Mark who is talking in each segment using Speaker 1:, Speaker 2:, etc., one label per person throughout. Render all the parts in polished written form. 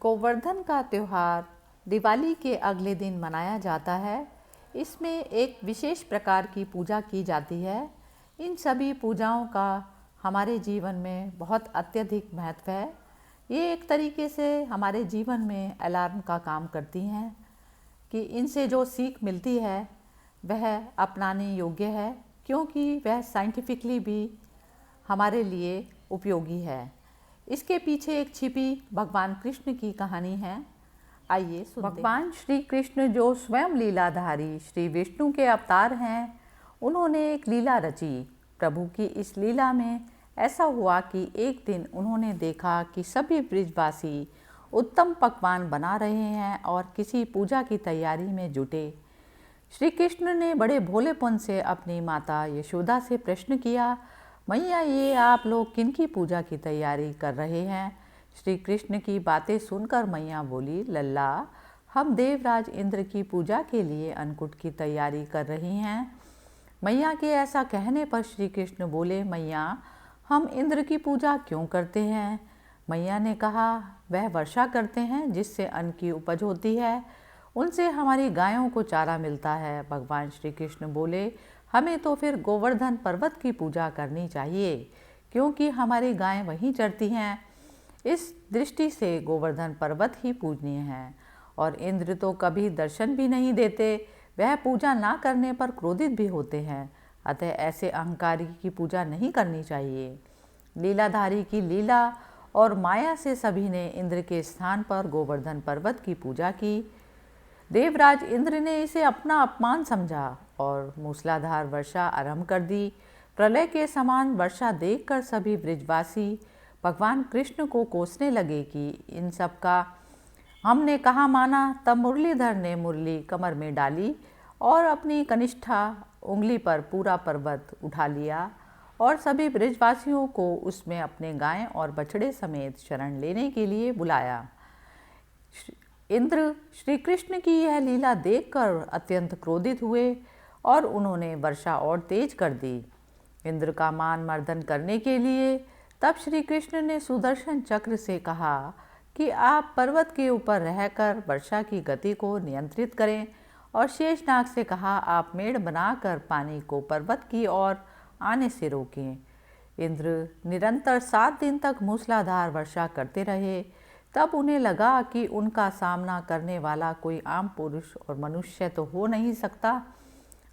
Speaker 1: गोवर्धन का त्यौहार दिवाली के अगले दिन मनाया जाता है। इसमें एक विशेष प्रकार की पूजा की जाती है। इन सभी पूजाओं का हमारे जीवन में बहुत अत्यधिक महत्व है। ये एक तरीके से हमारे जीवन में अलार्म का काम करती हैं कि इनसे जो सीख मिलती है वह अपनाने योग्य है, क्योंकि वह साइंटिफिकली भी हमारे लिए उपयोगी है। इसके पीछे एक छिपी भगवान कृष्ण की कहानी है। आइए सुनते हैं। भगवान श्री कृष्ण जो स्वयं लीलाधारी श्री विष्णु के अवतार हैं, उन्होंने एक लीला रची। प्रभु की इस लीला में ऐसा हुआ कि एक दिन उन्होंने देखा कि सभी ब्रिजवासी उत्तम पकवान बना रहे हैं और किसी पूजा की तैयारी में जुटे। श्री कृष्ण ने बड़े भोलेपन से अपनी माता यशोदा से प्रश्न किया, मैया ये आप लोग किनकी पूजा की तैयारी कर रहे हैं? श्री कृष्ण की बातें सुनकर मैया बोली, लल्ला हम देवराज इंद्र की पूजा के लिए अन्नकूट की तैयारी कर रही हैं। मैया के ऐसा कहने पर श्री कृष्ण बोले, मैया हम इंद्र की पूजा क्यों करते हैं? मैया ने कहा, वह वर्षा करते हैं जिससे अन्न की उपज होती है, उनसे हमारी गायों को चारा मिलता है। भगवान श्री कृष्ण बोले, हमें तो फिर गोवर्धन पर्वत की पूजा करनी चाहिए, क्योंकि हमारी गायें वहीं चरती हैं। इस दृष्टि से गोवर्धन पर्वत ही पूजनीय है। और इंद्र तो कभी दर्शन भी नहीं देते, वह पूजा ना करने पर क्रोधित भी होते हैं। अतः ऐसे अहंकारी की पूजा नहीं करनी चाहिए। लीलाधारी की लीला और माया से सभी ने इंद्र के स्थान पर गोवर्धन पर्वत की पूजा की। देवराज इंद्र ने इसे अपना अपमान समझा और मूसलाधार वर्षा आरंभ कर दी। प्रलय के समान वर्षा देखकर सभी ब्रिजवासी भगवान कृष्ण को कोसने लगे कि इन सब का हमने कहाँ माना। तब मुरलीधर ने मुरली कमर में डाली और अपनी कनिष्ठा उंगली पर पूरा पर्वत उठा लिया और सभी ब्रिजवासियों को उसमें अपने गाय और बछड़े समेत शरण लेने के लिए बुलाया। इंद्र श्री कृष्ण की यह लीला देखकर अत्यंत क्रोधित हुए और उन्होंने वर्षा और तेज कर दी। इंद्र का मान मर्दन करने के लिए तब श्री कृष्ण ने सुदर्शन चक्र से कहा कि आप पर्वत के ऊपर रहकर वर्षा की गति को नियंत्रित करें, और शेषनाग से कहा आप मेड़ बनाकर पानी को पर्वत की ओर आने से रोकें। इंद्र निरंतर 7 दिन तक मूसलाधार वर्षा करते रहे। तब उन्हें लगा कि उनका सामना करने वाला कोई आम पुरुष और मनुष्य तो हो नहीं सकता।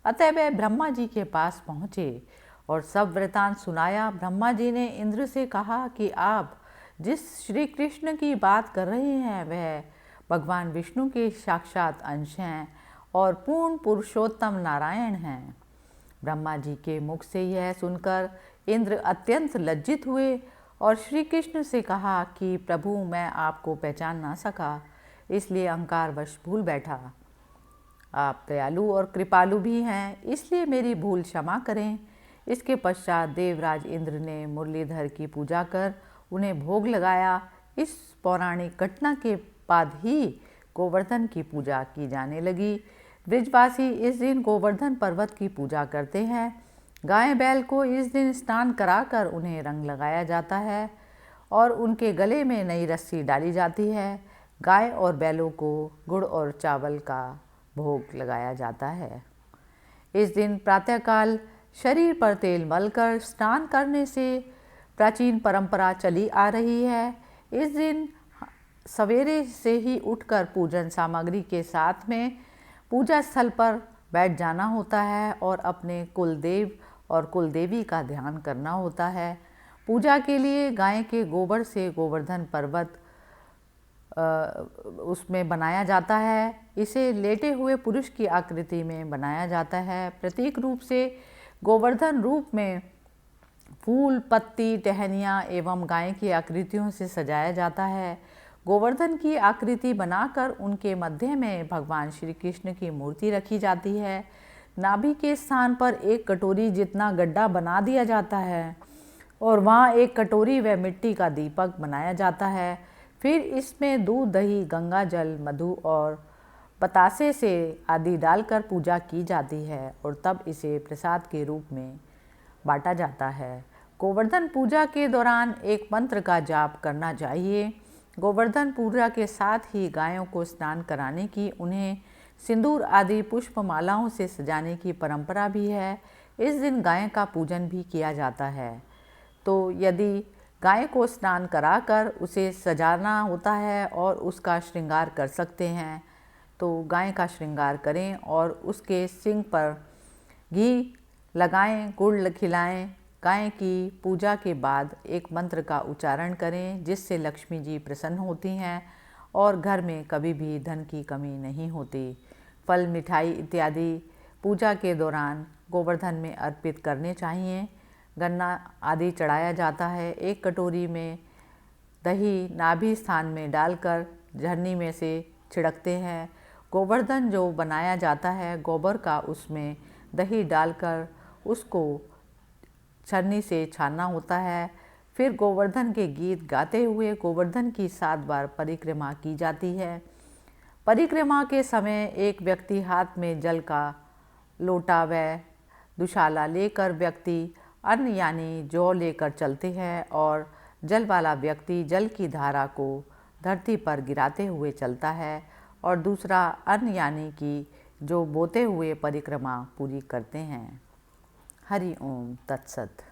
Speaker 1: अतः वे ब्रह्मा जी के पास पहुँचे और सब वृतांत सुनाया। ब्रह्मा जी ने इंद्र से कहा कि आप जिस श्री कृष्ण की बात कर रहे हैं वह भगवान विष्णु के साक्षात अंश हैं और पूर्ण पुरुषोत्तम नारायण हैं। ब्रह्मा जी के मुख से यह सुनकर इंद्र अत्यंत लज्जित हुए और श्री कृष्ण से कहा कि प्रभु मैं आपको पहचान ना सका, इसलिए अहंकारवश भूल बैठा। आप दयालु और कृपालु भी हैं, इसलिए मेरी भूल क्षमा करें। इसके पश्चात देवराज इंद्र ने मुरलीधर की पूजा कर उन्हें भोग लगाया। इस पौराणिक घटना के बाद ही गोवर्धन की पूजा की जाने लगी। ब्रिजवासी इस दिन गोवर्धन पर्वत की पूजा करते हैं। गाय बैल को इस दिन स्नान कराकर उन्हें रंग लगाया जाता है और उनके गले में नई रस्सी डाली जाती है। गाय और बैलों को गुड़ और चावल का भोग लगाया जाता है। इस दिन प्रातःकाल शरीर पर तेल मलकर स्नान करने से प्राचीन परंपरा चली आ रही है। इस दिन सवेरे से ही उठकर पूजन सामग्री के साथ में पूजा स्थल पर बैठ जाना होता है और अपने कुलदेव और कुलदेवी का ध्यान करना होता है। पूजा के लिए गाय के गोबर से गोवर्धन पर्वत उसमें बनाया जाता है। इसे लेटे हुए पुरुष की आकृति में बनाया जाता है। प्रतीक रूप से गोवर्धन रूप में फूल, पत्ती, टहनियाँ एवं गाय की आकृतियों से सजाया जाता है। गोवर्धन की आकृति बनाकर उनके मध्य में भगवान श्री कृष्ण की मूर्ति रखी जाती है। नाभि के स्थान पर एक कटोरी जितना गड्ढा बना दिया जाता है और वहाँ एक कटोरी व मिट्टी का दीपक बनाया जाता है। फिर इसमें दूध, दही, गंगा जल, मधु और बतासे से आदि डालकर पूजा की जाती है और तब इसे प्रसाद के रूप में बांटा जाता है। गोवर्धन पूजा के दौरान एक मंत्र का जाप करना चाहिए। गोवर्धन पूजा के साथ ही गायों को स्नान कराने की, उन्हें सिंदूर आदि पुष्पमालाओं से सजाने की परंपरा भी है। इस दिन गाय का पूजन भी किया जाता है। तो यदि गाय को स्नान कराकर उसे सजाना होता है और उसका श्रृंगार कर सकते हैं तो गाय का श्रृंगार करें और उसके सींग पर घी लगाएं, गुड़ खिलाएं। गाय की पूजा के बाद एक मंत्र का उच्चारण करें जिससे लक्ष्मी जी प्रसन्न होती हैं और घर में कभी भी धन की कमी नहीं होती। फल, मिठाई इत्यादि पूजा के दौरान गोवर्धन में अर्पित करने चाहिए। गन्ना आदि चढ़ाया जाता है। एक कटोरी में दही नाभि स्थान में डालकर झरनी में से छिड़कते हैं। गोवर्धन जो बनाया जाता है गोबर का, उसमें दही डालकर उसको छन्नी से छानना होता है। फिर गोवर्धन के गीत गाते हुए गोवर्धन की 7 बार परिक्रमा की जाती है। परिक्रमा के समय एक व्यक्ति हाथ में जल का लोटा व दुशाला लेकर व्यक्ति अन्न यानी जौ लेकर चलते हैं और जल वाला व्यक्ति जल की धारा को धरती पर गिराते हुए चलता है और दूसरा अन्न यानी कि जो बोते हुए परिक्रमा पूरी करते हैं। हरि ओम तत्सत।